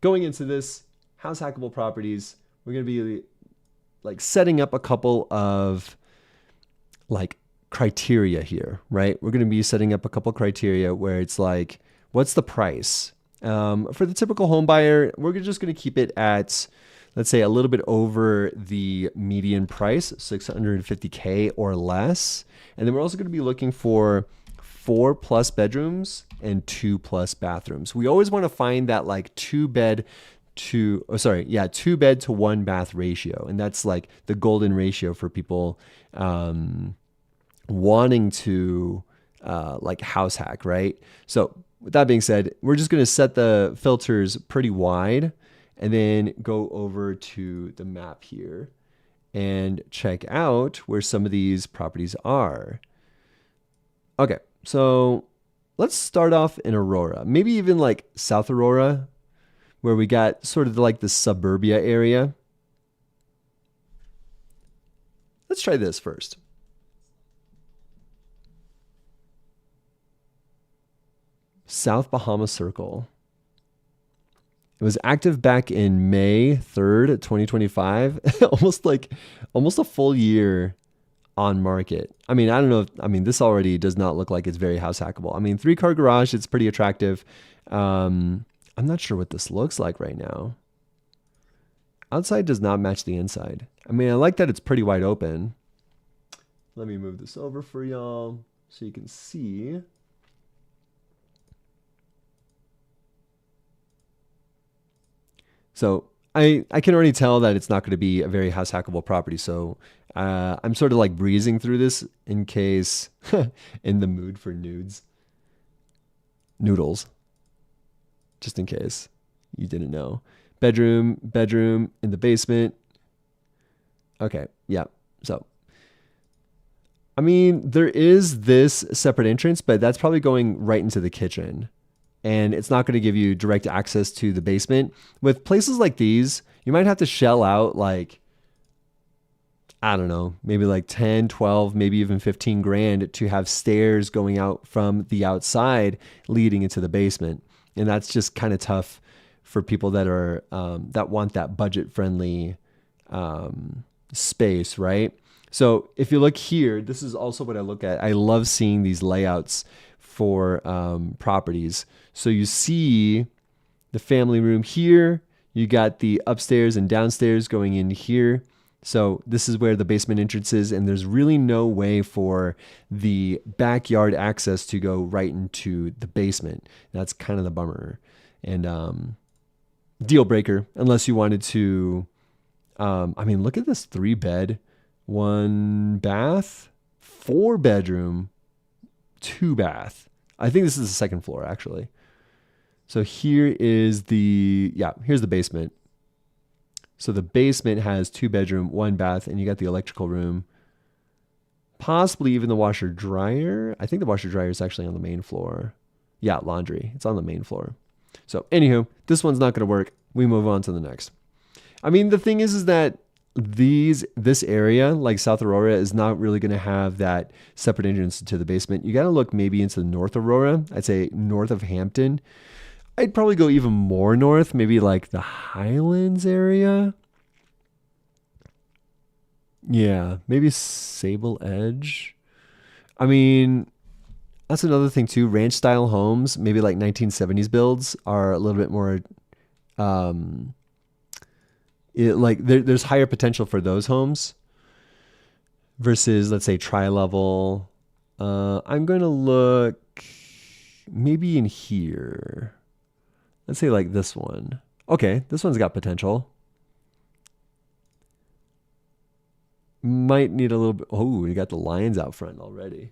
going into this house hackable properties, we're going to be like setting up a couple of like criteria here, right? We're going to be setting up a couple criteria where it's like, what's the price? For the typical home buyer, we're just going to keep it at, let's say, a little bit over the median price, 650K or less. And then we're also going to be looking for 4+ bedrooms and 2+ bathrooms. We always want to find that like 2 bed to 1 bath ratio. And that's like the golden ratio for people wanting to like house hack, right? So with that being said, we're just going to set the filters pretty wide and then go over to the map here and check out where some of these properties are. Okay, so let's start off in Aurora, maybe even like South Aurora, where we got sort of like the suburbia area. Let's try this first. South Bahama Circle. It was active back in May 3rd, 2025. almost a full year on market. I mean, I don't know. This already does not look like it's very house hackable. I mean, 3-car garage, it's pretty attractive. I'm not sure what this looks like right now. Outside does not match the inside. I mean, I like that it's pretty wide open. Let me move this over for y'all so you can see. So I can already tell that it's not going to be a very house hackable property. So I'm sort of like breezing through this in case in the mood for noodles, just in case you didn't know. Bedroom in the basement. Okay, yeah. So, I mean, there is this separate entrance, but that's probably going right into the kitchen. And it's not going to give you direct access to the basement. With places like these, you might have to shell out like, I don't know, maybe like 10, 12, maybe even 15 grand to have stairs going out from the outside leading into the basement. And that's just kind of tough for people that are that want that budget friendly space, right? So if you look here, this is also what I look at. I love seeing these layouts for properties. So you see the family room here. You got the upstairs and downstairs going in here. So this is where the basement entrance is, and there's really no way for the backyard access to go right into the basement. That's kind of the bummer. And deal breaker, unless you wanted to, look at this 3-bed, 1 bath, 4-bedroom, 2 bath. I think this is the second floor actually. So here is here's the basement. So the basement has 2-bedroom, 1 bath, and you got the electrical room, possibly even the washer dryer. I think the washer dryer is actually on the main floor. Yeah, laundry. It's on the main floor. So anywho, this one's not going to work. We move on to the next. I mean, the thing is that this area, like South Aurora, is not really going to have that separate entrance to the basement. You got to look maybe into North Aurora. I'd say north of Hampton. I'd probably go even more north, maybe like the Highlands area. Yeah, maybe Sable Edge. I mean, that's another thing too. Ranch style homes, maybe like 1970s builds, are a little bit more there's higher potential for those homes versus, let's say, tri-level. I'm going to look maybe in here. Let's say like this one. Okay, this one's got potential. Might need a little bit. Oh, you got the lions out front already.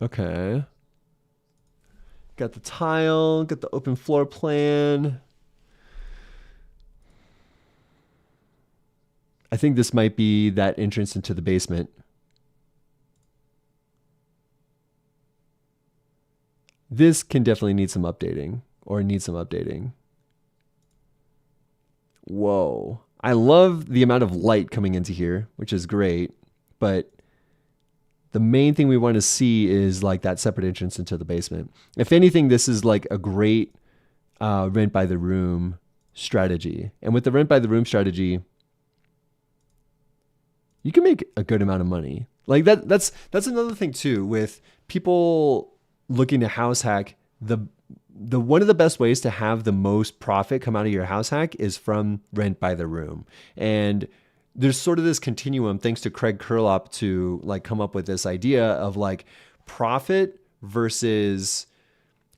Okay. Got the tile, got the open floor plan. I think this might be that entrance into the basement. This can definitely need some updating or need some updating. Whoa. I love the amount of light coming into here, which is great, but The main thing we want to see is like that separate entrance into the basement. If anything, this is like a great rent by the room strategy. And with the rent by the room strategy, you can make a good amount of money. Like that's another thing too with people looking to house hack. The one of the best ways to have the most profit come out of your house hack is from rent by the room. And there's sort of this continuum, thanks to Craig Curlop, to like come up with this idea of like profit versus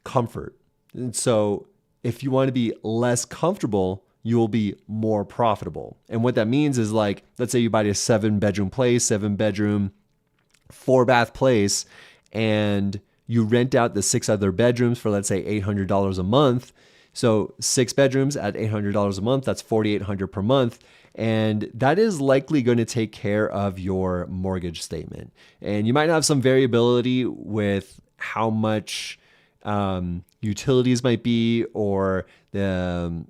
comfort. And so if you want to be less comfortable, you will be more profitable. And what that means is like, let's say you buy a 7-bedroom place, 7-bedroom, 4-bath place, and you rent out the 6 other bedrooms for, let's say, $800 a month. So 6 bedrooms at $800 a month, that's $4,800 per month. And that is likely going to take care of your mortgage statement. And you might have some variability with how much utilities might be, or the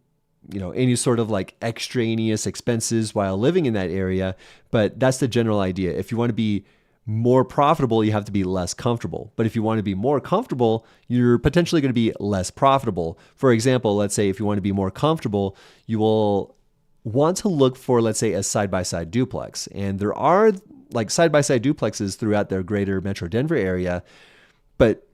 any sort of like extraneous expenses while living in that area. But that's the general idea. If you want to be more profitable, you have to be less comfortable. But if you want to be more comfortable, you're potentially going to be less profitable. For example, let's say if you want to be more comfortable, you will want to look for, let's say, a side-by-side duplex. And there are like side-by-side duplexes throughout the greater Metro Denver area, but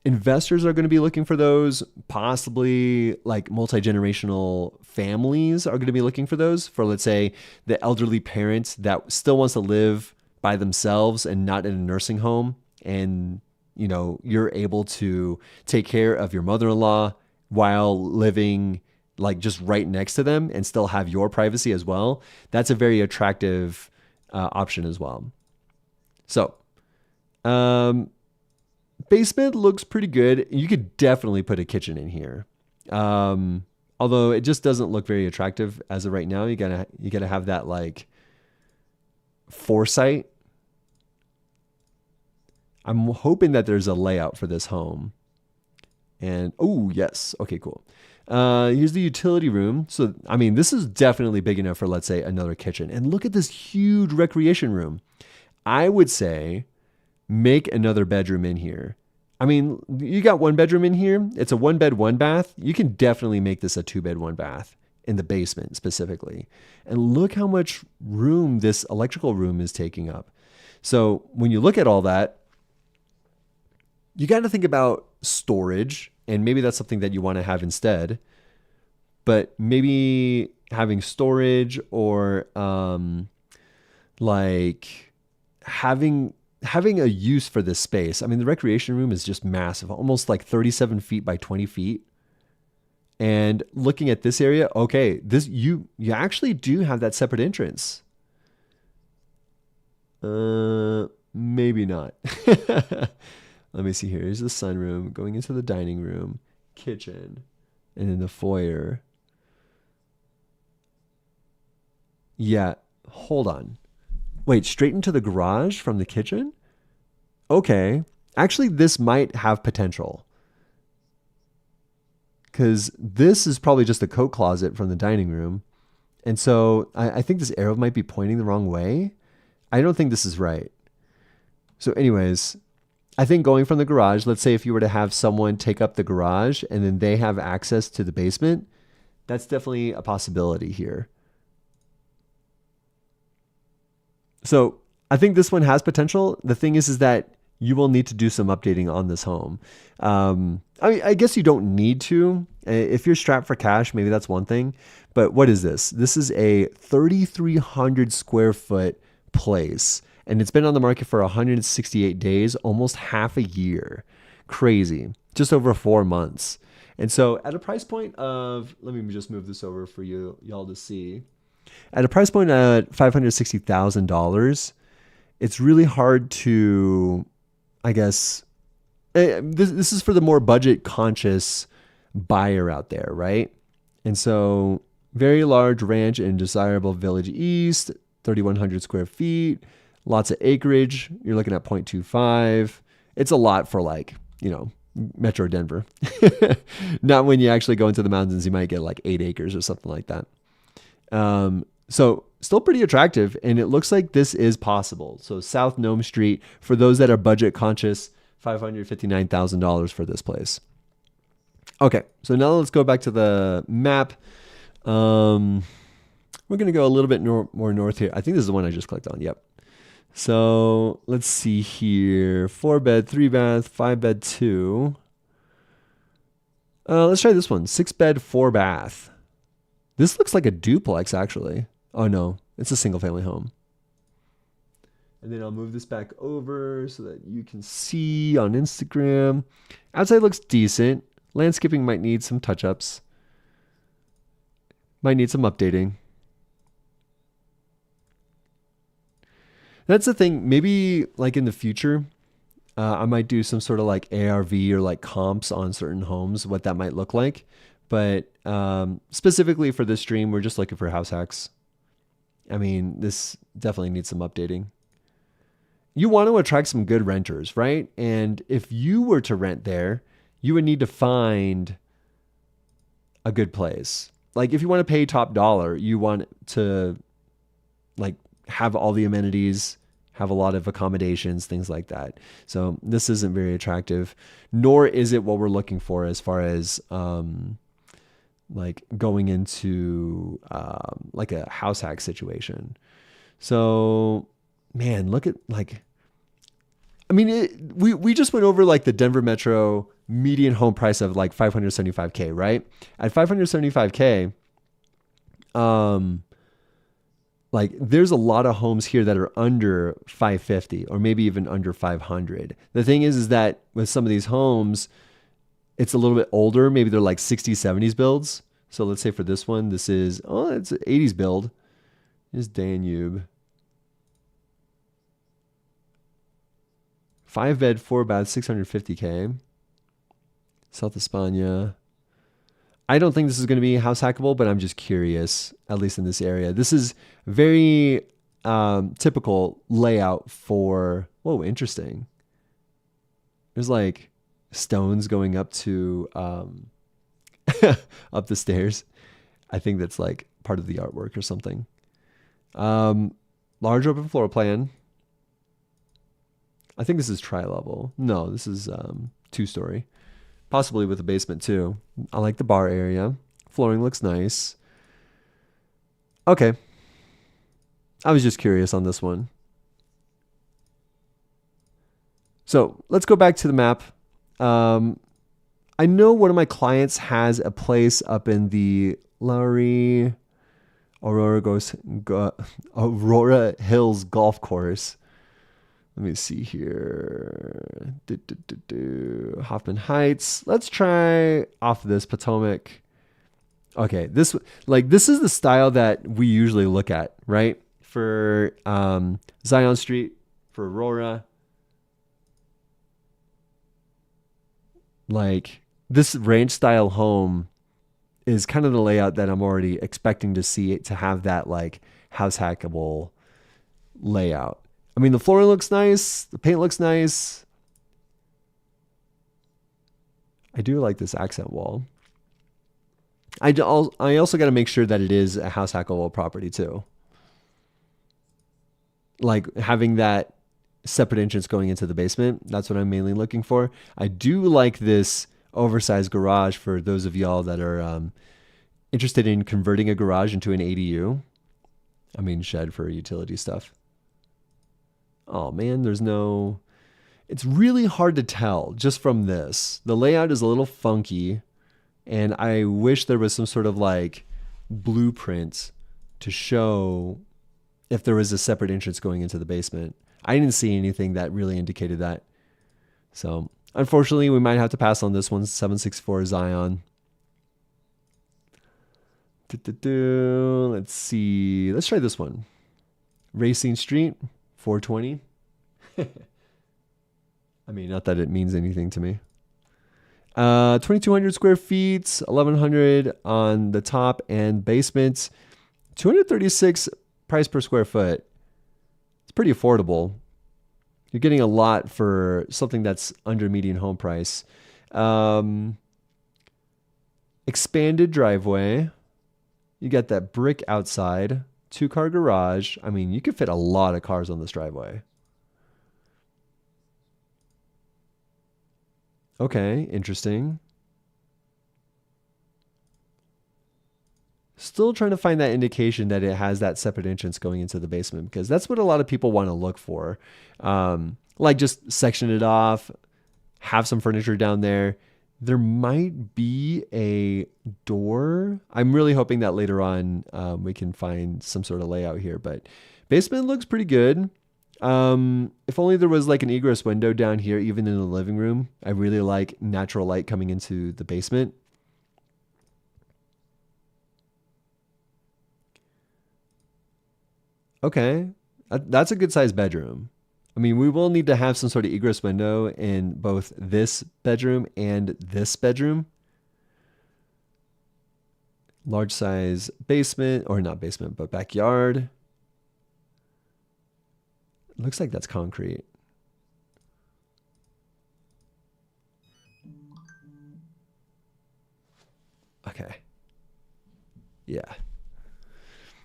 investors are going to be looking for those. Possibly like multi-generational families are going to be looking for those for, let's say, the elderly parents that still wants to live by themselves and not in a nursing home. And, you're able to take care of your mother-in-law while living like just right next to them and still have your privacy as well. That's a very attractive option as well. So, basement looks pretty good. You could definitely put a kitchen in here. Although it just doesn't look very attractive as of right now. You gotta have that like foresight. I'm hoping that there's a layout for this home. And oh yes, okay, cool. Here's the utility room. So I mean, this is definitely big enough for, let's say, another kitchen. And look at this huge recreation room. I would say make another bedroom in here. I mean, you got 1 bedroom in here. It's a 1-bed, 1-bath. You can definitely make this a 2-bed, 1-bath in the basement specifically. And look how much room this electrical room is taking up. So when you look at all that, you got to think about storage, and maybe that's something that you want to have instead. But maybe having storage, or like having a use for this space. I mean, the recreation room is just massive, almost like 37 feet by 20 feet. And looking at this area, okay, this you actually do have that separate entrance. Maybe not. Let me see here. Here's the sunroom going into the dining room, kitchen, and then the foyer. Yeah, hold on. Wait, straight into the garage from the kitchen? Okay. Actually, this might have potential, because this is probably just a coat closet from the dining room. And so I think this arrow might be pointing the wrong way. I don't think this is right. So anyways, I think going from the garage, let's say if you were to have someone take up the garage and then they have access to the basement, that's definitely a possibility here. So I think this one has potential. The thing is that you will need to do some updating on this home. I mean, I guess you don't need to. If you're strapped for cash, maybe that's one thing. But what is this? This is a 3,300 square foot place. And it's been on the market for 168 days, almost half a year. Crazy. Just over 4 months. And so at a price point of, let me just move this over for y'all to see. At a price point at $560,000, it's really hard to, I guess, this is for the more budget conscious buyer out there, right? And so very large ranch in desirable Village East, 3,100 square feet. Lots of acreage. You're looking at 0.25. It's a lot for like, Metro Denver. Not when you actually go into the mountains, you might get like 8 acres or something like that. So still pretty attractive, and it looks like this is possible. So South Nome Street, for those that are budget conscious, $559,000 for this place. Okay, so now let's go back to the map. We're going to go a little bit more north here. I think this is the one I just clicked on. Yep. So let's see here. 4-bed, 3-bath, 5-bed, 2. Let's try this one. 6-bed, 4-bath. This looks like a duplex, actually. Oh, no. It's a single-family home. And then I'll move this back over so that you can see on Instagram. Outside looks decent. Landscaping might need some touch-ups. Might need some updating. That's the thing. Maybe like in the future, I might do some sort of like ARV or like comps on certain homes, what that might look like. But specifically for this stream, we're just looking for house hacks. I mean, this definitely needs some updating. You want to attract some good renters, right? And if you were to rent there, you would need to find a good place. Like if you want to pay top dollar, you want to like have all the amenities, have a lot of accommodations, things like that. So this isn't very attractive, nor is it what we're looking for as far as like going into like a house hack situation. So man, look at like, I mean, we just went over like the Denver Metro median home price of like $575K, right? At $575K, like there's a lot of homes here that are under 550 or maybe even under 500. The thing is that with some of these homes, it's a little bit older. Maybe they're like 60s, 70s builds. So let's say for this one, this is, it's an 80s build. Here's Danube. 5-bed, 4-bath, $650K. South España. I don't think this is going to be house hackable, but I'm just curious, at least in this area. This is very typical layout for, whoa, interesting. There's like stones going up to up the stairs. I think that's like part of the artwork or something. Large open floor plan. I think this is tri-level. No, this is 2-story. Possibly with a basement too. I like the bar area. Flooring looks nice. Okay. I was just curious on this one. So let's go back to the map. I know one of my clients has a place up in the Lowry Aurora Hills Golf Course. Let me see here. Hoffman Heights. Let's try off this Potomac. Okay, this is the style that we usually look at, right? For Zion Street, for Aurora. Like this ranch style home is kind of the layout that I'm already expecting to see it to have that like house hackable layout. I mean, the flooring looks nice. The paint looks nice. I do like this accent wall. I also got to make sure that it is a house hackable property too. Like having that separate entrance going into the basement. That's what I'm mainly looking for. I do like this oversized garage for those of y'all that are interested in converting a garage into an ADU. I mean, shed for utility stuff. Oh man, it's really hard to tell just from this. The layout is a little funky, and I wish there was some sort of like blueprint to show if there was a separate entrance going into the basement. I didn't see anything that really indicated that. So unfortunately, we might have to pass on this one. 764 Zion. Let's see. Let's try this one. Racing Street. 420. I mean, not that it means anything to me. 2,200 square feet, 1,100 on the top and basement. 236 price per square foot. It's pretty affordable. You're getting a lot for something that's under median home price. Expanded driveway. You got that brick outside. 2-car garage. I mean, you could fit a lot of cars on this driveway. Okay, interesting. Still trying to find that indication that it has that separate entrance going into the basement, because that's what a lot of people want to look for. Like just section it off, have some furniture down there. There might be a door. I'm really hoping that later on we can find some sort of layout here, but basement looks pretty good. If only there was like an egress window down here, even in the living room. I really like natural light coming into the basement. Okay, that's a good sized bedroom. I mean, we will need to have some sort of egress window in both this bedroom and this bedroom. Large size basement, or not basement, but backyard. Looks like that's concrete. Okay. Yeah.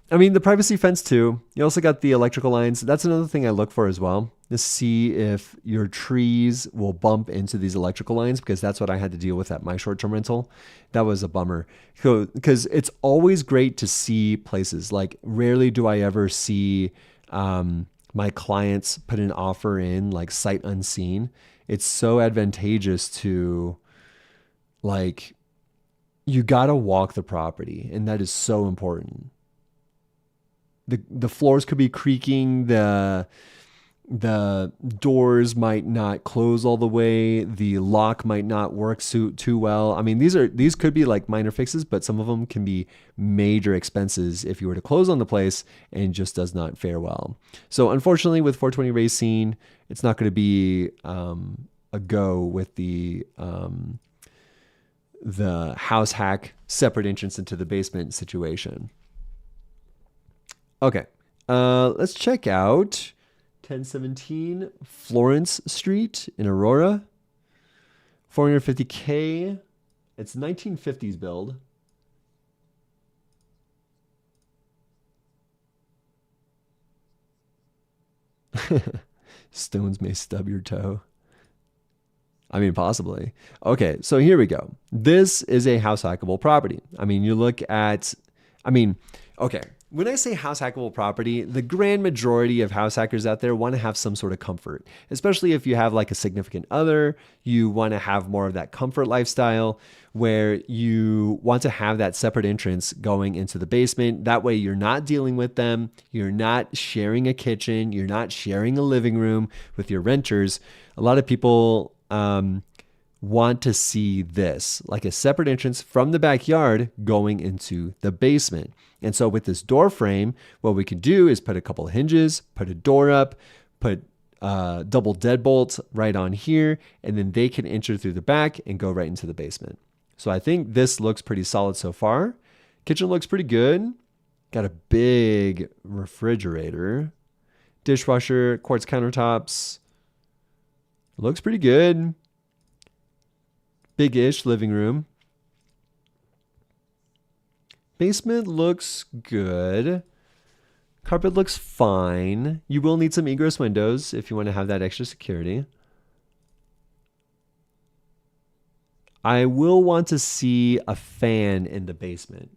I mean, the privacy fence too. You also got the electrical lines. That's another thing I look for as well, to see if your trees will bump into these electrical lines, because that's what I had to deal with at my short-term rental. That was a bummer, because it's always great to see places. Like, rarely do I ever see my clients put an offer in like sight unseen. It's so advantageous to, like, you got to walk the property, and that is so important. The floors could be creaking, the doors might not close all the way, the lock might not work too well. I mean, these could be like minor fixes, but some of them can be major expenses if you were to close on the place and just does not fare well. So unfortunately, with 420 Racine, it's not going to be a go with the house hack separate entrance into the basement situation. Okay, let's check out 1017 Florence Street in Aurora. 450K. It's 1950s build. Stones may stub your toe. I mean, possibly. Okay, so here we go. This is a house hackable property. I mean, you look at, okay. When I say house hackable property, the grand majority of house hackers out there want to have some sort of comfort, especially if you have like a significant other. You want to have more of that comfort lifestyle where you want to have that separate entrance going into the basement. That way you're not dealing with them. You're not sharing a kitchen. You're not sharing a living room with your renters. A lot of people want to see this, like a separate entrance from the backyard going into the basement. And so with this door frame, what we can do is put a couple of hinges, put a door up, put double deadbolts right on here, and then they can enter through the back and go right into the basement. So I think this looks pretty solid so far. Kitchen looks pretty good. Got a big refrigerator, dishwasher, quartz countertops. Looks pretty good. Big-ish living room. Basement looks good. Carpet looks fine. You will need some egress windows if you want to have that extra security. I will want to see a fan in the basement.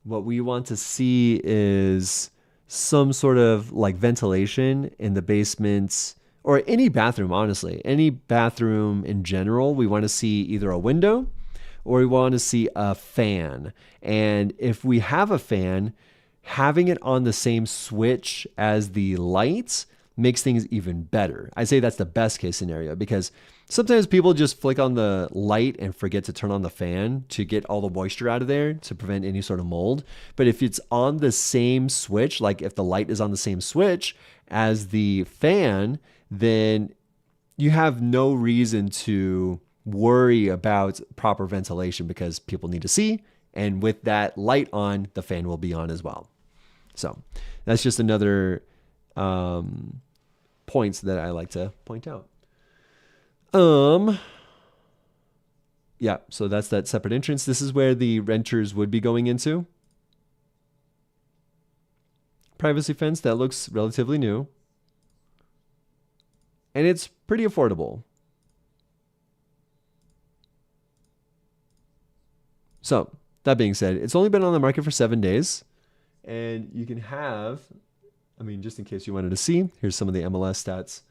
What we want to see is some sort of like ventilation in the basement, or any bathroom, honestly. Any bathroom in general, we want to see either a window or we want to see a fan. And if we have a fan, having it on the same switch as the lights makes things even better. I say that's the best case scenario, because sometimes people just flick on the light and forget to turn on the fan to get all the moisture out of there to prevent any sort of mold. But if it's on the same switch, like if the light is on the same switch as the fan, then you have no reason to worry about proper ventilation, because people need to see. And with that light on, the fan will be on as well. So that's just another points that I like to point out. Yeah, so that's that separate entrance. This is where the renters would be going into. privacy fence that looks relatively new. And it's pretty affordable. So, that being said, it's only been on the market for 7 days. And you can have, I mean, just in case you wanted to see, here's some of the MLS stats.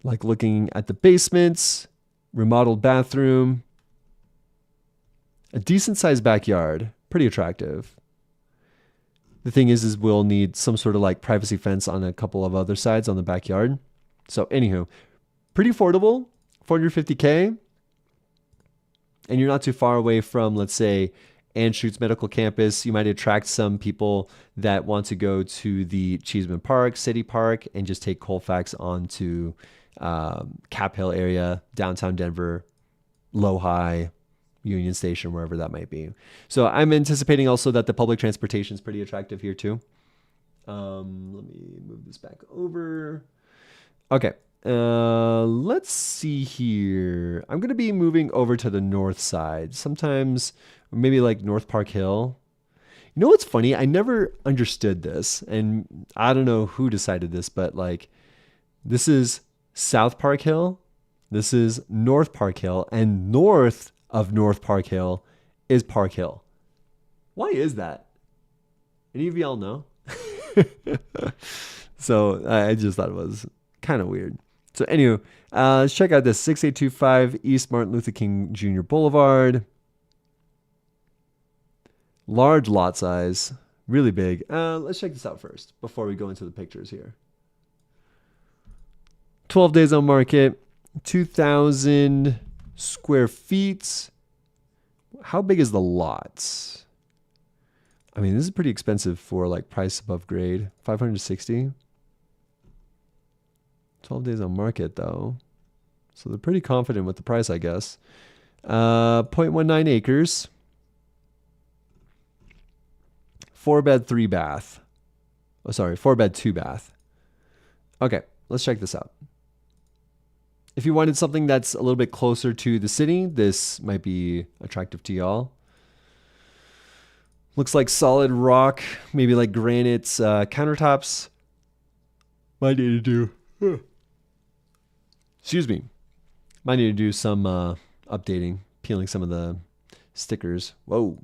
Like looking at the basements, remodeled bathroom, a decent sized backyard, pretty attractive. The thing is we'll need some sort of like privacy fence on a couple of other sides on the backyard. So anywho, pretty affordable, 450K. And you're not too far away from, let's say, Anschutz Medical Campus. You might attract some people that want to go to the Cheeseman Park, City Park, and just take Colfax onto Cap Hill area, downtown Denver, Low-High, Union Station, wherever that might be. So I'm anticipating also that the public transportation is pretty attractive here too. Let me move this back over. Okay. Let's see here. I'm going to be moving over to the north side. Sometimes maybe like North Park Hill. You know what's funny? I never understood this, and I don't know who decided this, but like this is South Park Hill. This is North Park Hill, and north of North Park Hill is Park Hill. Why is that? Any of y'all know? So I just thought it was kind of weird. So anyway, let's check out this 6825 East Martin Luther King Jr. Boulevard. Large lot size, really big. Let's check this out first before we go into the pictures here. 12 days on market, 2,000 square feet. How big is the lot? I mean, this is pretty expensive for like price above grade. 560. 12 days on market though. So they're pretty confident with the price, I guess. 0.19 acres. 4-bed, 3-bath. Oh, sorry, 4-bed, 2-bath. Okay, let's check this out. If you wanted something that's a little bit closer to the city, this might be attractive to y'all. Looks like solid rock, maybe like granite countertops. Might need to do. Excuse me. Might need to do some updating, peeling some of the stickers. Whoa,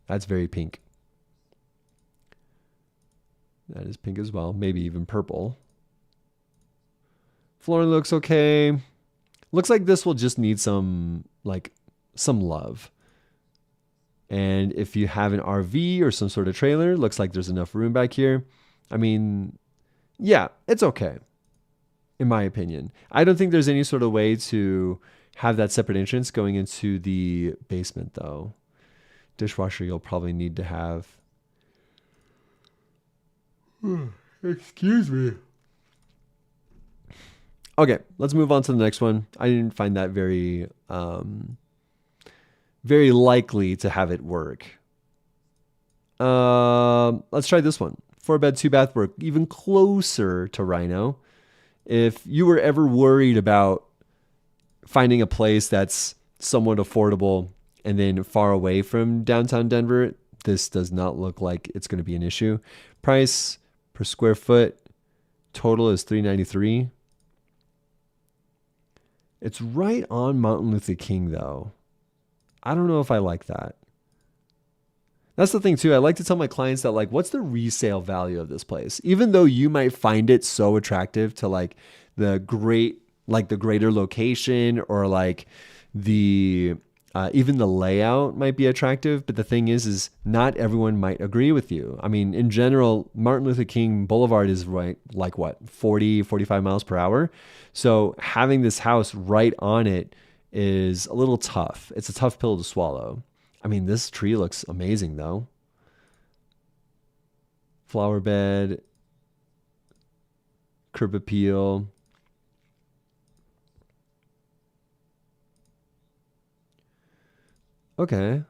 that's very pink. That is pink as well, maybe even purple. Flooring looks okay. Looks like this will just need some love. And if you have an RV or some sort of trailer, looks like there's enough room back here. I mean, yeah, it's okay, in my opinion. I don't think there's any sort of way to have that separate entrance going into the basement, though. Dishwasher you'll probably need to have. Excuse me. Okay, let's move on to the next one. I didn't find that very likely to have it work. Let's try this one. 4-bed, 2-bath work, even closer to Rhino. If you were ever worried about finding a place that's somewhat affordable and then far away from downtown Denver, this does not look like it's going to be an issue. Price per square foot total is $393. It's right on Martin Luther King, though. I don't know if I like that. That's the thing, too. I like to tell my clients that, like, what's the resale value of this place? Even though you might find it so attractive to, like, the greater location or, like, the even the layout might be attractive. But the thing is not everyone might agree with you. I mean, in general, Martin Luther King Boulevard is right, like what, 40, 45 miles per hour. So having this house right on it is a little tough. It's a tough pill to swallow. I mean, this tree looks amazing though. Flower bed, curb appeal. Okay.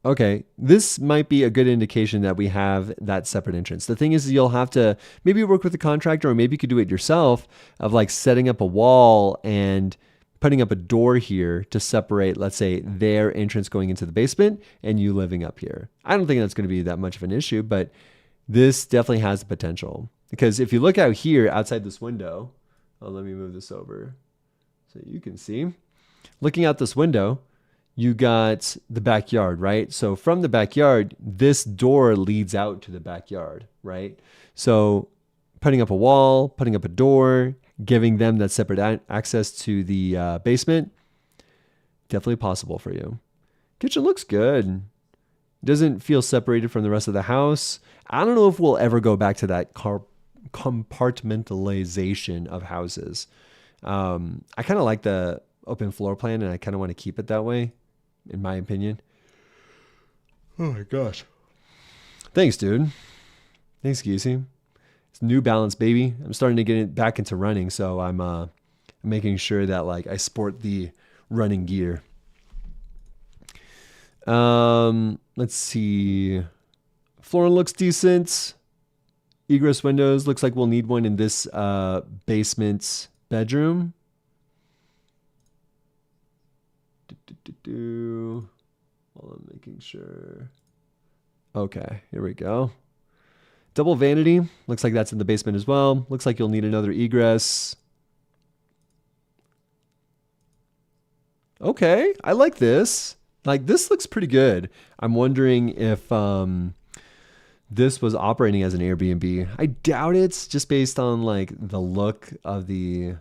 Okay, this might be a good indication that we have that separate entrance. The thing is, you'll have to maybe work with a contractor, or maybe you could do it yourself, of like setting up a wall and putting up a door here to separate, let's say, their entrance going into the basement and you living up here. I don't think that's going to be that much of an issue, but this definitely has the potential. Because if you look out here outside this window, oh, let me move this over so you can see. Looking out this window, you got the backyard, right? So from the backyard, this door leads out to the backyard, right? So putting up a wall, putting up a door, giving them that separate access to the basement, definitely possible for you. Kitchen looks good. Doesn't feel separated from the rest of the house. I don't know if we'll ever go back to that compartmentalization of houses. I kind of like the open floor plan and I kind of want to keep it that way, in my opinion. Oh my gosh. Thanks, dude. Thanks, Geesey. It's New Balance, baby. I'm starting to get it back into running, so I'm making sure that like I sport the running gear. Let's see. Flooring looks decent. Egress windows. Looks like we'll need one in this basement bedroom. Hold on, making sure. Okay, here we go. Double vanity. Looks like that's in the basement as well. Looks like you'll need another egress. Okay, I like this. Like, this looks pretty good. I'm wondering if this was operating as an Airbnb. I doubt it, just based on like the look of the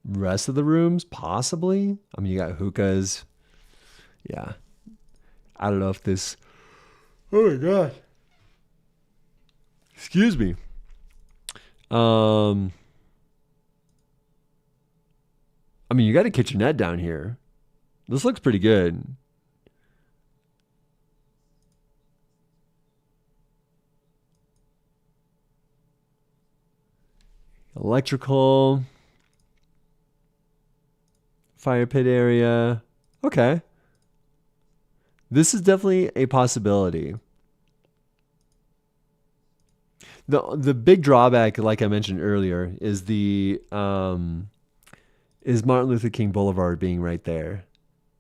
rest of the rooms, possibly. I mean, you got hookahs. Yeah. I don't know if this... Oh my God. Excuse me. I mean, you got a kitchenette down here. This looks pretty good. Electrical. Fire pit area. Okay. This is definitely a possibility. The big drawback, like I mentioned earlier, is Martin Luther King Boulevard being right there.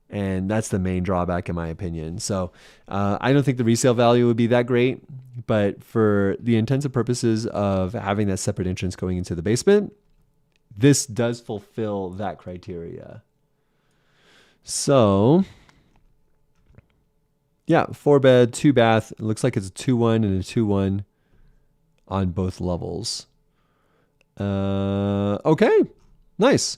And that's the main drawback in my opinion. So I don't think the resale value would be that great, but for the intents and purposes of having that separate entrance going into the basement, this does fulfill that criteria. So yeah, 4-bed, 2-bath. It looks like it's a 2-1 and a 2-1 on both levels. Okay, nice.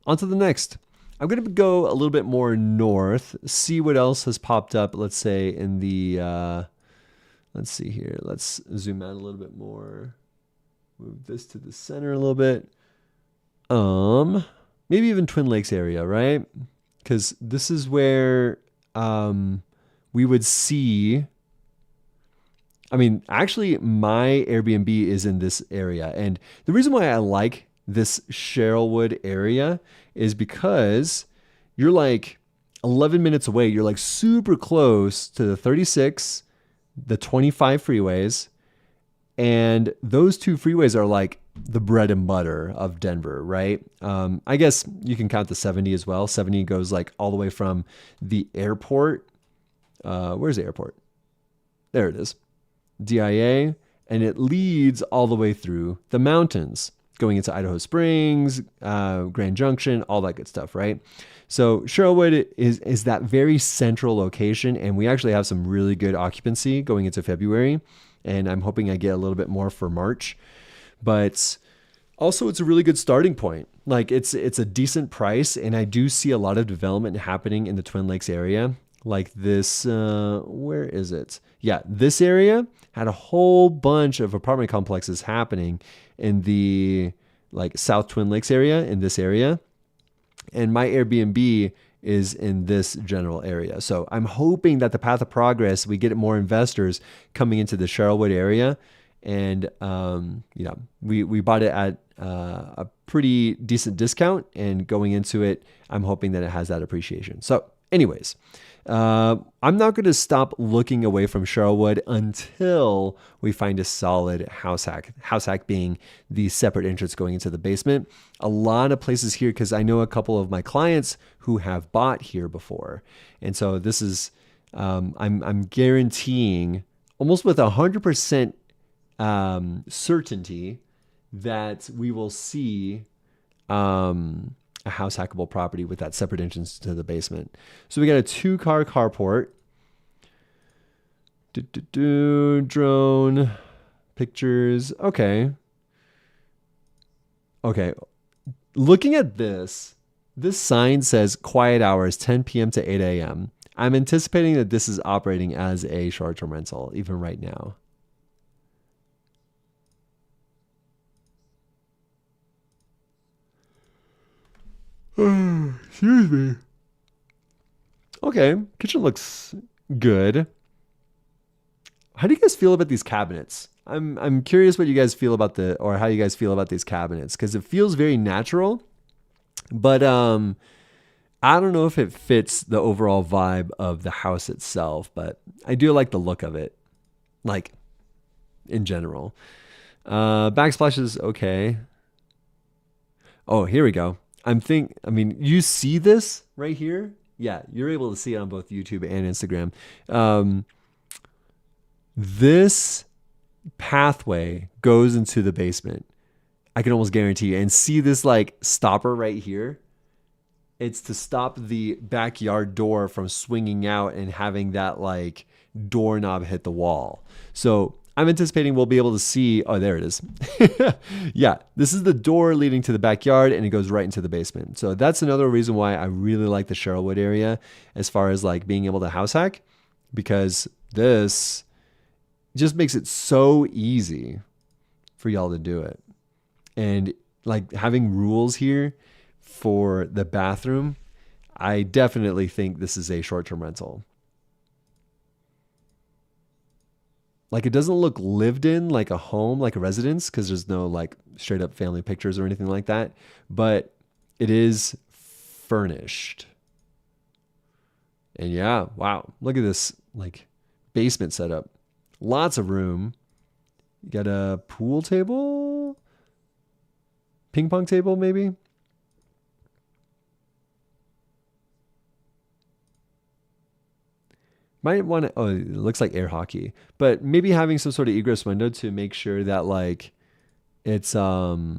On to the next. I'm going to go a little bit more north, see what else has popped up, let's say, in the... let's see here. Let's zoom out a little bit more. Move this to the center a little bit. Maybe even Twin Lakes area, right? Because this is where we would see... I mean, actually, my Airbnb is in this area. And the reason why I like this Sherylwood area is because you're like 11 minutes away. You're like super close to the 36, the 25 freeways. And those two freeways are like the bread and butter of Denver, right? I guess you can count the 70 as well. 70 goes like all the way from the airport. Where's the airport? There it is. DIA, and it leads all the way through the mountains, going into Idaho Springs, Grand Junction, all that good stuff, right? So Sherylwood is that very central location, and we actually have some really good occupancy going into February, and I'm hoping I get a little bit more for March. But also, it's a really good starting point. Like, it's a decent price, and I do see a lot of development happening in the Twin Lakes area. Like this, where is it? Yeah, this area had a whole bunch of apartment complexes happening in the like South Twin Lakes area, in this area. And my Airbnb is in this general area. So I'm hoping that the path of progress, we get more investors coming into the Sherylwood area. And, we bought it at a pretty decent discount, and going into it, I'm hoping that it has that appreciation. So Anyways, I'm not going to stop looking away from Sherwood until we find a solid house hack. House hack being the separate entrance going into the basement. A lot of places here, because I know a couple of my clients who have bought here before, and so this is I'm guaranteeing almost with 100% certainty that we will see a house hackable property with that separate entrance to the basement. So we got a 2-car carport. Drone pictures. Okay. Looking at this sign says quiet hours 10 p.m. to 8 a.m. I'm anticipating that this is operating as a short-term rental even right now. Excuse me. Okay, kitchen looks good. How do you guys feel about these cabinets? I'm curious what you guys feel about how you guys feel about these cabinets, because it feels very natural, but I don't know if it fits the overall vibe of the house itself, but I do like the look of it, like in general. Backsplash is okay. Oh, here we go. You see this right here? Yeah, you're able to see it on both YouTube and Instagram. This pathway goes into the basement. I can almost guarantee you. And see this like stopper right here? It's to stop the backyard door from swinging out and having that like doorknob hit the wall. So I'm anticipating we'll be able to see, oh, there it is. Yeah, this is the door leading to the backyard and it goes right into the basement. So that's another reason why I really like the Sherwood area as far as like being able to house hack, because this just makes it so easy for y'all to do it. And like having rules here for the bathroom, I definitely think this is a short-term rental. Like it doesn't look lived in like a home, like a residence, because there's no like straight up family pictures or anything like that. But it is furnished. And yeah, wow. Look at this like basement setup. Lots of room. You got a pool table, ping pong table maybe. Might want to, oh, it looks like air hockey, but maybe having some sort of egress window to make sure that like it's, like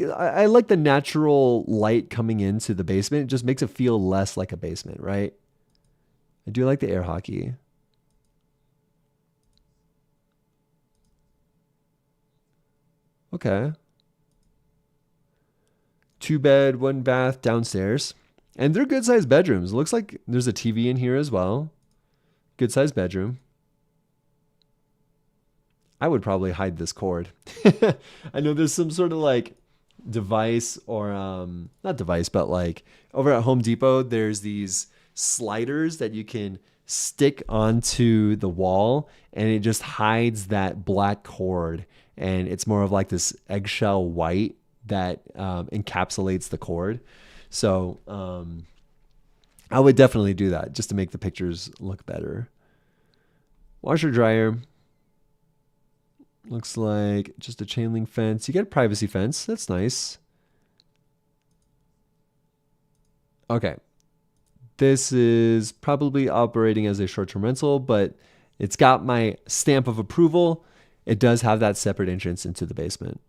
I like the natural light coming into the basement. It just makes it feel less like a basement, right? I do like the air hockey. Okay. 2 bed, 1 bath downstairs. And they're good sized bedrooms. It looks like there's a TV in here as well. Good sized bedroom. I would probably hide this cord. I know there's some sort of like device or not device, but like over at Home Depot, there's these sliders that you can stick onto the wall and it just hides that black cord. And it's more of like this eggshell white that encapsulates the cord. So I would definitely do that just to make the pictures look better. Washer dryer. Looks like just a chain link fence. You get a privacy fence. That's nice. Okay. This is probably operating as a short-term rental, but it's got my stamp of approval. It does have that separate entrance into the basement.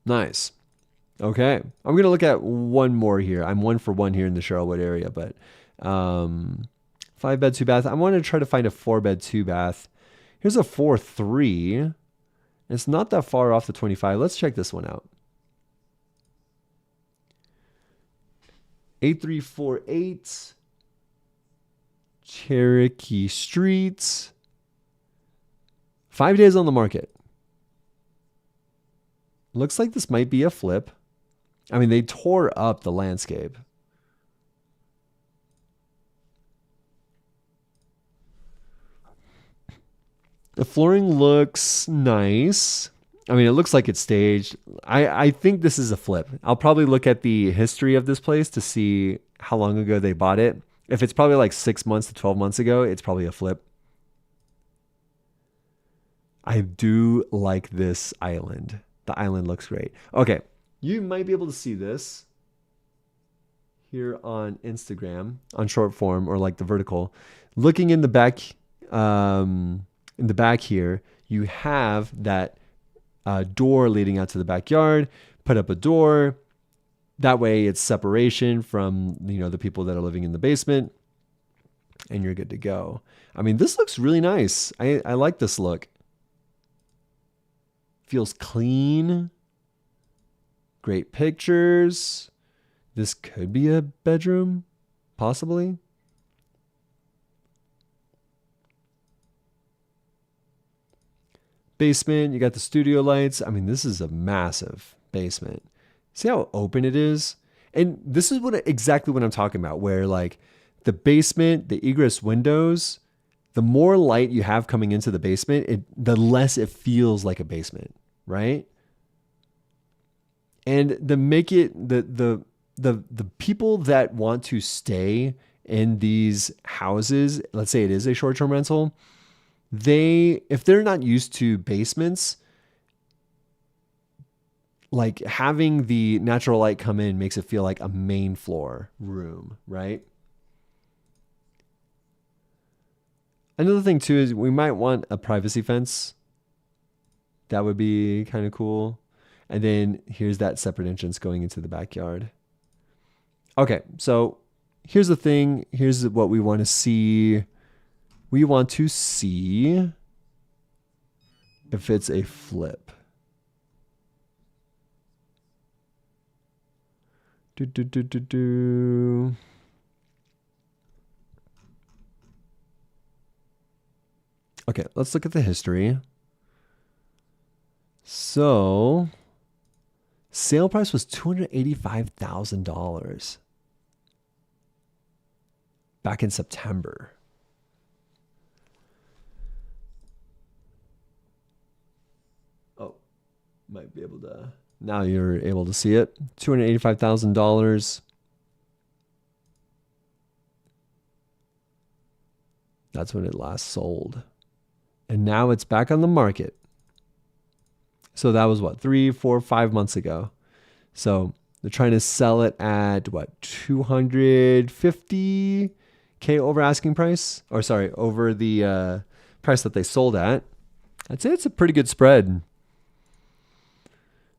Nice. Okay. I'm going to look at one more here. I'm 1 for 1 here in the Sherwood area, but 5 bed, 2 bath. I want to try to find a 4 bed, 2 bath. Here's a 4-3. It's not that far off the 25. Let's check this one out. 8348 Cherokee Street. 5 days on the market. Looks like this might be a flip. I mean, they tore up the landscape. The flooring looks nice. I mean, it looks like it's staged. I think this is a flip. I'll probably look at the history of this place to see how long ago they bought it. If it's probably like 6 months to 12 months ago, it's probably a flip. I do like this island. The island looks great. Okay, you might be able to see this here on Instagram on short form or like the vertical. Looking in the back here, you have that door leading out to the backyard. Put up a door. That way, it's separation from the people that are living in the basement, and you're good to go. I mean, this looks really nice. I like this look. Feels clean. Great pictures. This could be a bedroom, possibly. Basement, you got the studio lights. I mean, this is a massive basement. See how open it is? And this is exactly what I'm talking about, where like the basement, the egress windows, the more light you have coming into the basement, the less it feels like a basement, right? And the people that want to stay in these houses, let's say it is a short-term rental, if they're not used to basements, like having the natural light come in makes it feel like a main floor room, right? Another thing too is we might want a privacy fence. That would be kind of cool. And then here's that separate entrance going into the backyard. Okay, so here's the thing. Here's what we want to see. We want to see if it's a flip. Okay, let's look at the history. So, sale price was $285,000 back in September. Oh, might be able to. Now you're able to see it. $285,000. That's when it last sold. And now it's back on the market. So that was what, 3, 4, 5 months ago. So they're trying to sell it at what, $250K over asking price? Or sorry, over the price that they sold at. I'd say it's a pretty good spread.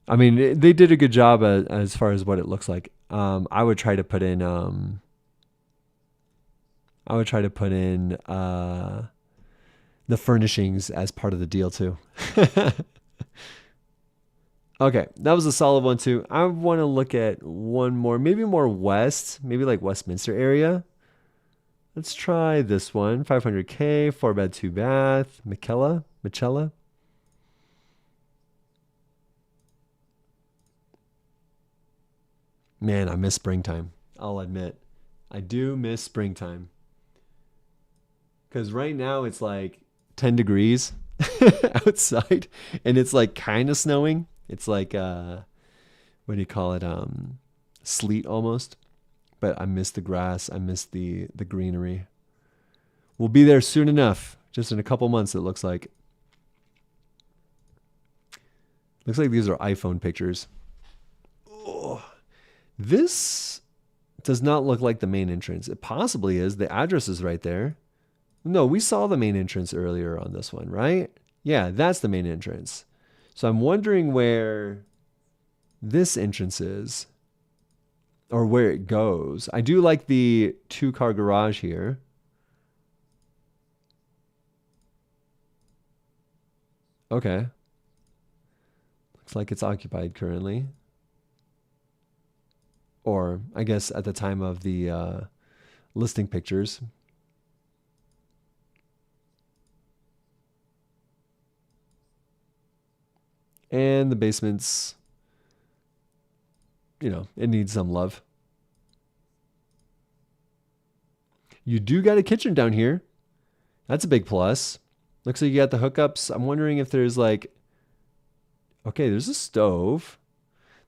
I mean, they did a good job as far as what it looks like. I would try to put in the furnishings as part of the deal too. Okay, that was a solid one too. I want to look at one more, maybe more west, maybe like Westminster area. Let's try this one, 500K, 4-bed, 2-bath, Michela. Man, I miss springtime. I'll admit. I do miss springtime. Because right now it's like 10 degrees outside and it's like kind of snowing. It's like, what do you call it? Sleet almost. But I miss the grass. I miss the greenery. We'll be there soon enough. Just in a couple months, it looks like. Looks like these are iPhone pictures. Oh, this does not look like the main entrance. It possibly is. The address is right there. No, we saw the main entrance earlier on this one, right? Yeah, that's the main entrance. So I'm wondering where this entrance is or where it goes. I do like the 2-car garage here. Okay. Looks like it's occupied currently. Or I guess at the time of the listing pictures. And the basement's, it needs some love. You do got a kitchen down here. That's a big plus. Looks like you got the hookups. I'm wondering if there's like Okay, there's a stove.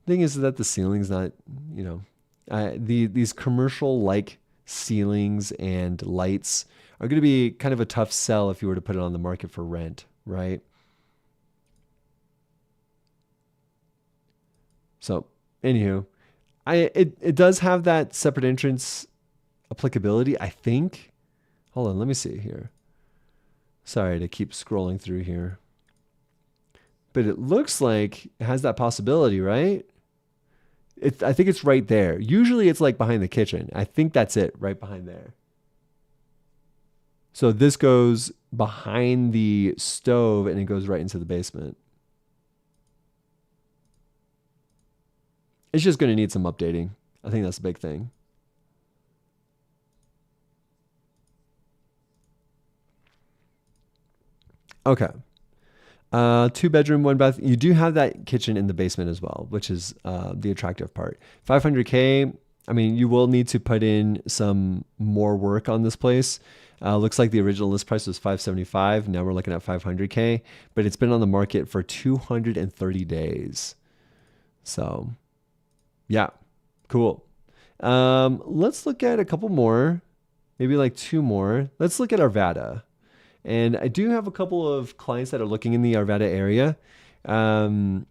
Thing is that the ceiling's not, you know, these commercial like ceilings and lights are going to be kind of a tough sell if you were to put it on the market for rent, right? So, anywho, it does have that separate entrance applicability, I think. Hold on, let me see here. Sorry to keep scrolling through here. But it looks like it has that possibility, right? I think it's right there. Usually it's like behind the kitchen. I think that's it, right behind there. So this goes behind the stove and it goes right into the basement. It's just going to need some updating. I think that's a big thing. Okay. 2 bedroom, 1 bath. You do have that kitchen in the basement as well, which is the attractive part. 500K. I mean, you will need to put in some more work on this place. Looks like the original list price was 575. Now we're looking at 500K, but it's been on the market for 230 days. So, yeah, cool. Let's look at a couple more, maybe like two more. Let's look at Arvada. And I do have a couple of clients that are looking in the Arvada area. And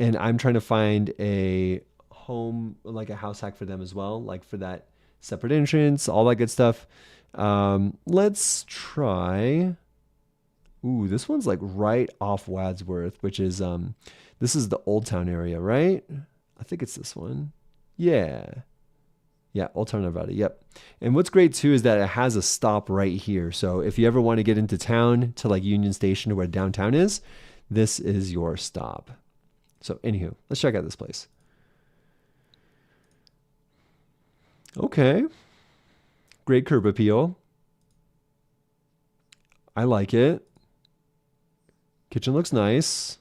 I'm trying to find a home, like a house hack for them as well, like for that separate entrance, all that good stuff. Let's try. Ooh, this one's like right off Wadsworth, which is, this is the Old Town area, right? I think it's this one. Yeah. Yeah, Old Town Nevada. Yep. And what's great too is that it has a stop right here. So if you ever want to get into town to like Union Station to where downtown is, this is your stop. So anywho, let's check out this place. Okay. Great curb appeal. I like it. Kitchen looks nice.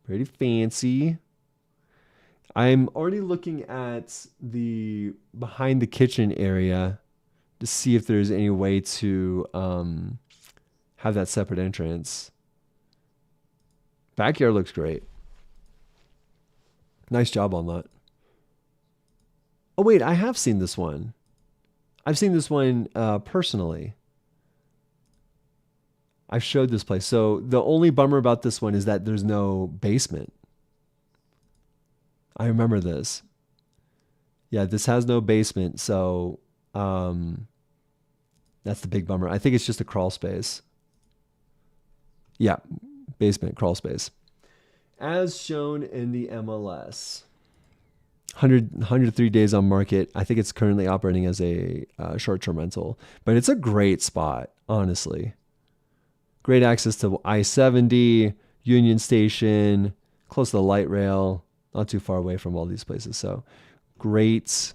Pretty fancy. I'm already looking at the behind the kitchen area to see if there's any way to have that separate entrance. Backyard looks great. Nice job on that. Oh wait, I have seen this one. I've seen this one personally. I've showed this place. So the only bummer about this one is that there's no basement. I remember this. Yeah, this has no basement, so that's the big bummer. I think it's just a crawl space. Yeah, basement crawl space. As shown in the MLS. 103 days on market. I think it's currently operating as a short-term rental, but it's a great spot, honestly. Great access to I-70, Union Station, close to the light rail, not too far away from all these places. So great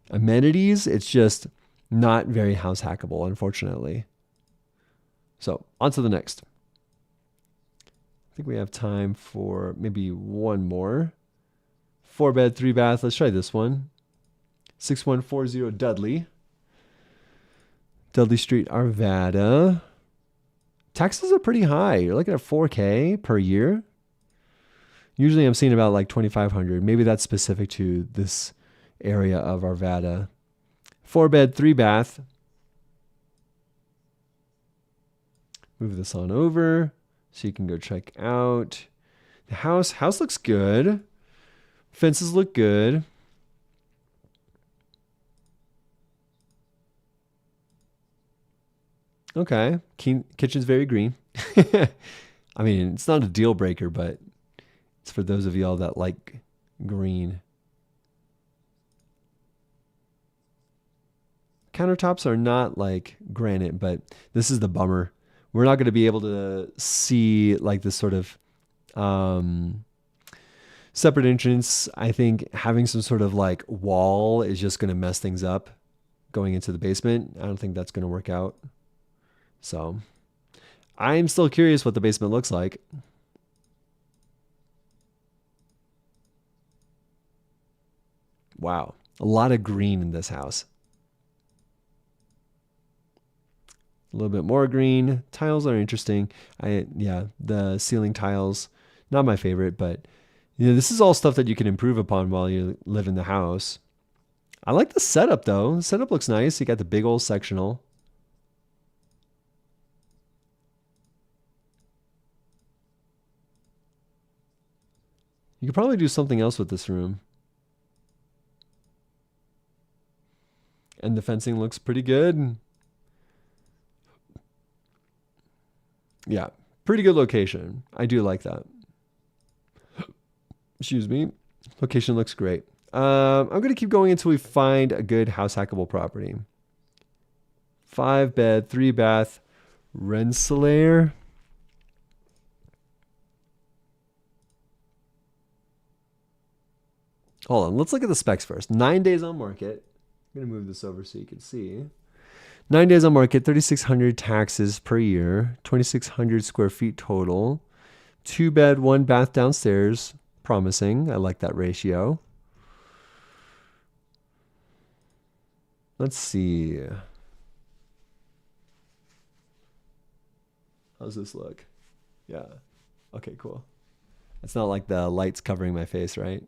amenities. It's just not very house hackable, unfortunately. So on to the next. I think we have time for maybe one more. 4-bed, 3-bath. Let's try this one. 6140 Dudley. Dudley Street, Arvada. Taxes are pretty high. You're looking at $4K per year. Usually I'm seeing about like $2,500. Maybe that's specific to this area of Arvada. 4-bed, 3-bath. Move this on over so you can go check out the house. House looks good. Fences look good. Okay. Kitchen's very green. I mean, it's not a deal breaker, but it's for those of y'all that like green. Countertops are not like granite, but this is the bummer. We're not going to be able to see like this sort of separate entrance. I think having some sort of like wall is just going to mess things up going into the basement. I don't think that's going to work out. So I'm still curious what the basement looks like. Wow. A lot of green in this house. A little bit more green. Tiles are interesting. Yeah, the ceiling tiles Not my favorite, but this is all stuff that you can improve upon while you live in the house. I like the setup though. The setup looks nice. You got the big old sectional. You could probably do something else with this room. And the fencing looks pretty good. Yeah, pretty good location. I do like that. Excuse me. Location looks great. I'm going to keep going until we find a good house hackable property. 5-bed, 3-bath, Rensselaer. Hold on, let's look at the specs first. 9 days on market. I'm going to move this over so you can see. 9 days on market, 3,600 taxes per year, 2,600 square feet total, 2-bed, 1-bath downstairs. Promising. I like that ratio. Let's see. How's this look? Yeah. Okay, cool. It's not like the lights covering my face, right?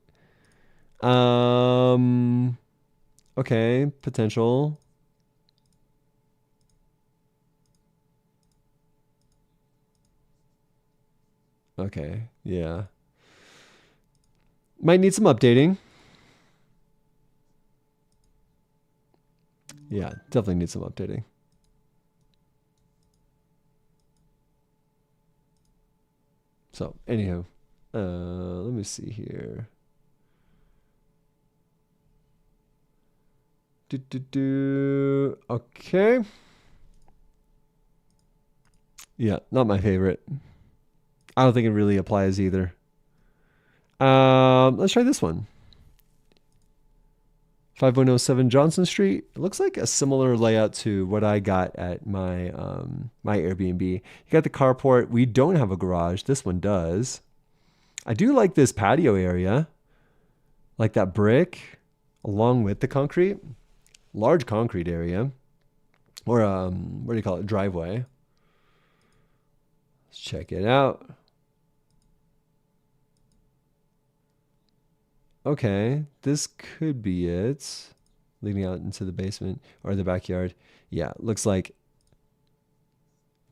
Okay, potential. Okay, yeah. Might need some updating. Yeah, definitely need some updating. So, anywho, let me see here. Okay. Yeah, not my favorite. I don't think it really applies either. Let's try this one. 5107 Johnson Street. It looks like a similar layout to what I got at my my Airbnb. You got the carport. We don't have a garage. This one does. I do like this patio area. Like that brick along with the concrete. Large concrete area. Or what do you call it? Driveway. Let's check it out. Okay, this could be it. Leading out into the basement or the backyard. Yeah, looks like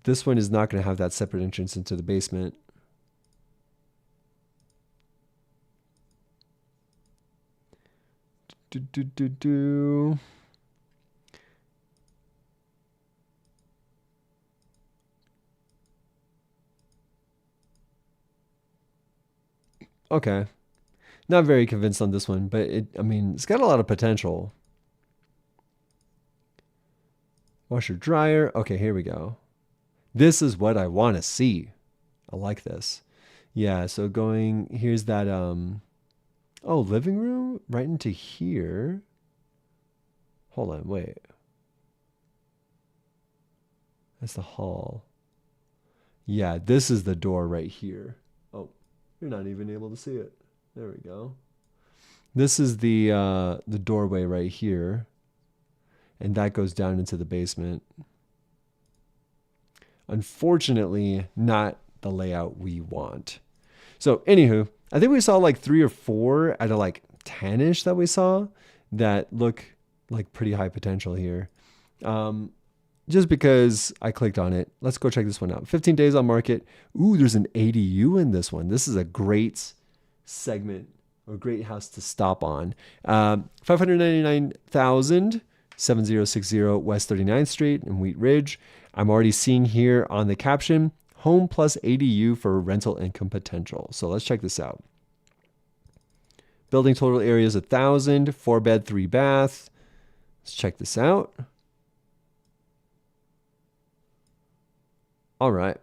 this one is not going to have that separate entrance into the basement. Okay. Not very convinced on this one, but I mean, it's got a lot of potential. Washer dryer. Okay, here we go. This is what I want to see. I like this. Yeah, so here's that oh, living room right into here. Hold on, wait. That's the hall. Yeah, this is the door right here. Oh, you're not even able to see it. There we go. This is the doorway right here. And that goes down into the basement. Unfortunately, not the layout we want. So, anywho, I think we saw like 3 or 4 out of like 10-ish that we saw that look like pretty high potential here. Just because I clicked on it. Let's go check this one out. 15 days on market. Ooh, there's an ADU in this one. This is a great segment or great house to stop on. 599,000, 7060 West 39th Street in Wheat Ridge. I'm already seeing here on the caption, home plus ADU for rental income potential. So let's check this out. Building total area is 1,000, 4-bed, 3-bath. Let's check this out. All right.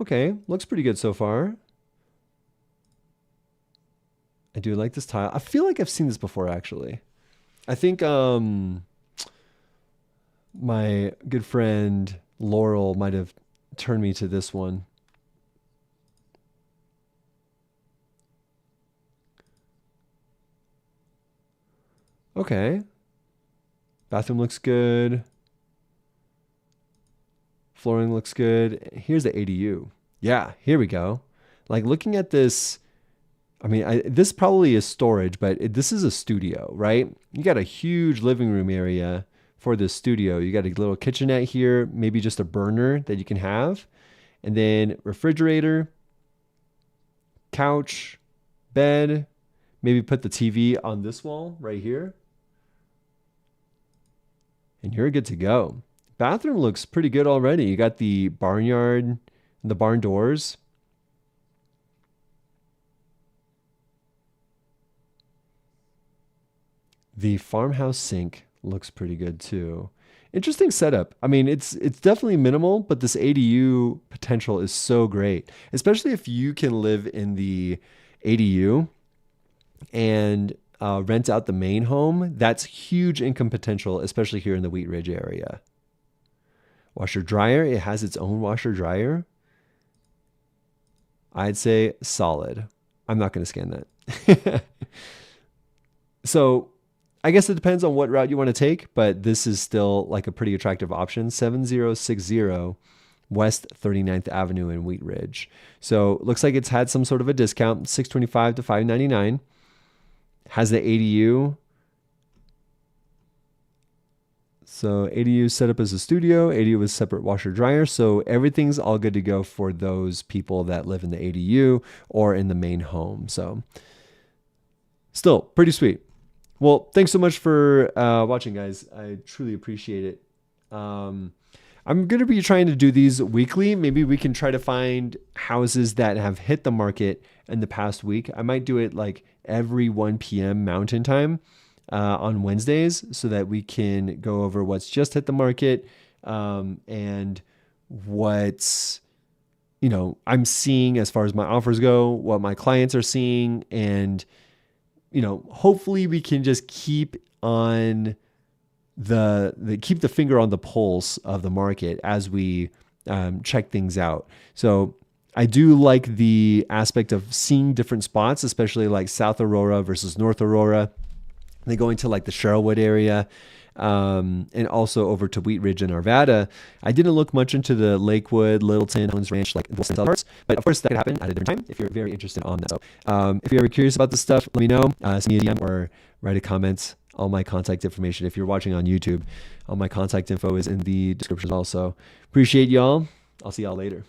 Okay, looks pretty good so far. I do like this tile. I feel like I've seen this before, actually. I think my good friend Laurel might have turned me to this one. Okay. Bathroom looks good. Flooring looks good. Here's the ADU. Yeah, here we go. Like looking at this, I mean, this probably is storage, but this is a studio, right? You got a huge living room area for this studio. You got a little kitchenette here, maybe just a burner that you can have, and then refrigerator, couch, bed, maybe put the TV on this wall right here. And you're good to go. Bathroom looks pretty good already. You got the barnyard, the barn doors. The farmhouse sink looks pretty good too. Interesting setup. I mean, it's definitely minimal, but this ADU potential is so great, especially if you can live in the ADU and rent out the main home. That's huge income potential, especially here in the Wheat Ridge area. Washer dryer, it has its own washer dryer. I'd say solid. I'm not going to scan that. So I guess it depends on what route you want to take, but this is still like a pretty attractive option. 7060 West 39th Avenue in Wheat Ridge. So looks like it's had some sort of a discount, $625 to $599. Has the ADU. So ADU set up as a studio, ADU with separate washer dryer. So everything's all good to go for those people that live in the ADU or in the main home. So still pretty sweet. Well, thanks so much for watching, guys. I truly appreciate it. I'm going to be trying to do these weekly. Maybe we can try to find houses that have hit the market in the past week. I might do it like every 1 p.m. Mountain Time on Wednesdays so that we can go over what's just hit the market and what's, I'm seeing as far as my offers go, what my clients are seeing, and hopefully we can just keep on keep the finger on the pulse of the market as we check things out. So I do like the aspect of seeing different spots, especially like South Aurora versus North Aurora. They go into like the Sherwood area and also over to Wheat Ridge and Arvada. I didn't look much into the Lakewood, Littleton, Owens Ranch, like the southern parts, but of course that could happen at a different time if you're very interested on that. So if you're ever curious about this stuff, let me know. Send me a DM or write a comment. All my contact information, if you're watching on YouTube, all my contact info is in the description also. Appreciate y'all. I'll see y'all later.